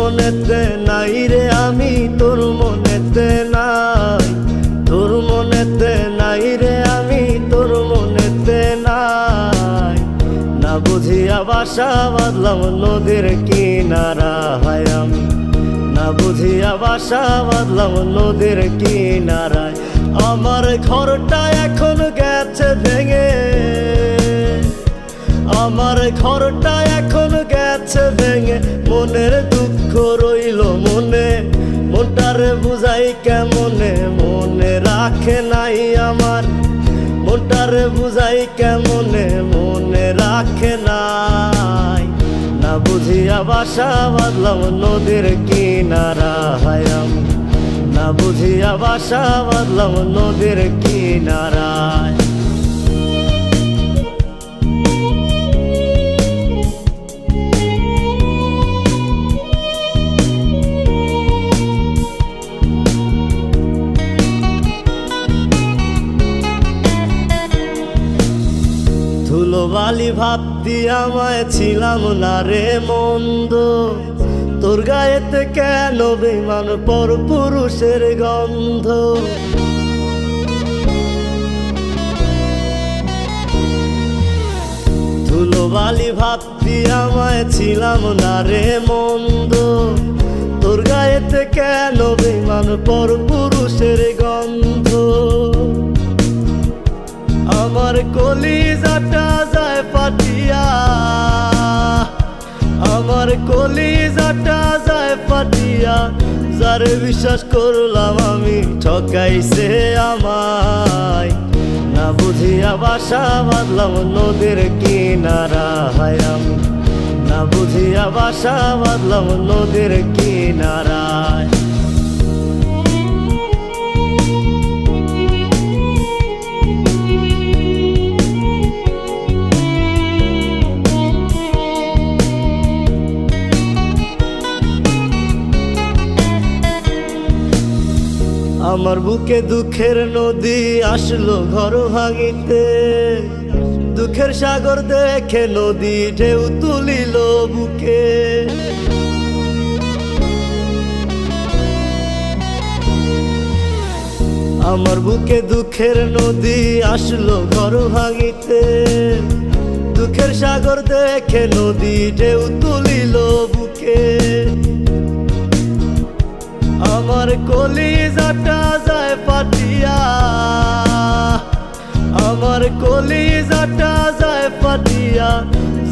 মনেতে নাই রে আমি, তোর মনেতে নাই, তোর মনেতে নাই রে আমি, তোর মনেতে নাই। না বুঝিয়া বাসা বাঁধলাম নদীর কিনারায় আমি, না বুঝিয়া বাসা বাঁধলাম নদীর কিনারায়। আমার ঘরটা এখন গেছে ভেঙে, আমার ঘরটা এখন গেছে ভেঙে, মনের দুঃখ রইল মনে, মনটারে বুঝাই কেমনে, মনে রাখে নাই আমার, মনটারে বুঝাই কেমনে, মনে রাখে নাই। না বুঝিয়া বাসা বাঁধলাম নদীর কিনারায় আমি, না বুঝিয়া বাসা বাঁধলাম নদীর কিনারায়। ধুলোবালি ভাবতি আমায় ছিলাম না রে মন্দ, তোর গায়েতে কেন বেমান পর পুরুষের গন্ধ। ধুলোবালি ভাবতি আমায় ছিলাম না রে মন্দ, তোর গায়েতে কেন বেমান পর পুরুষের গন্ধ। আমার কলিজাটা যায় ফাটিয়া, আমার কলিজাটা যায় ফাটিয়া, যারে বিশ্বাস করলাম আমি ঠকাইছে আমায়। না বুঝিয়া বাসা বাঁধলাম নদীর কিনারায় আমি, না বুঝিয়া বাসা বাঁধলাম নদীর কিনারায়। আমার বুকে দুঃখের নদী আসলো ঘর ভাঙিতে, দুঃখের সাগর দেখে নদী ঢেউ তুলিল বুকে। আমার বুকে দুঃখের নদী আসলো ঘর ভাঙিতে, দুঃখের সাগর দেখে নদী ঢেউ তুলিল বুকে। আমার কলিজাটা যায় ফাটিয়া, আমার কলিজাটা যায় ফাটিয়া,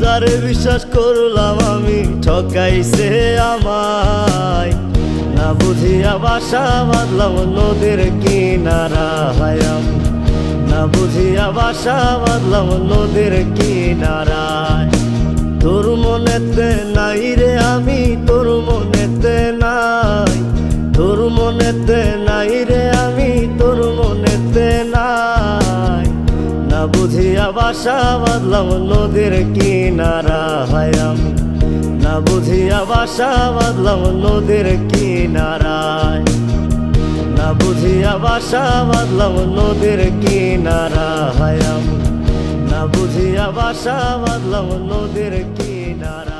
যারে বিশ্বাস করলাম আমি ঠকাইছে আমায়। না বুঝিয়া বাসা বাঁধলাম নদীর কিনারায় আমি, না বুঝিয়া বাসা বাঁধলাম নদীর কিনারায়। তোর মনেতে নাই রে আমি, তোর মনেতে নাই, তোর মনেতে নাই রে আমি, তোর মনেতে নাই। না বুঝিয়া বাসা বাঁধলাম নদীর কিনারায় আমি, না বুঝিয়া বাসা বাঁধলাম নদীর কিনারায়, না বুঝিয়া বাসা বাঁধলাম নদীর কিনারায় আমি, না বুঝিয়া বাসা বাঁধলাম নদীর কিনারায়।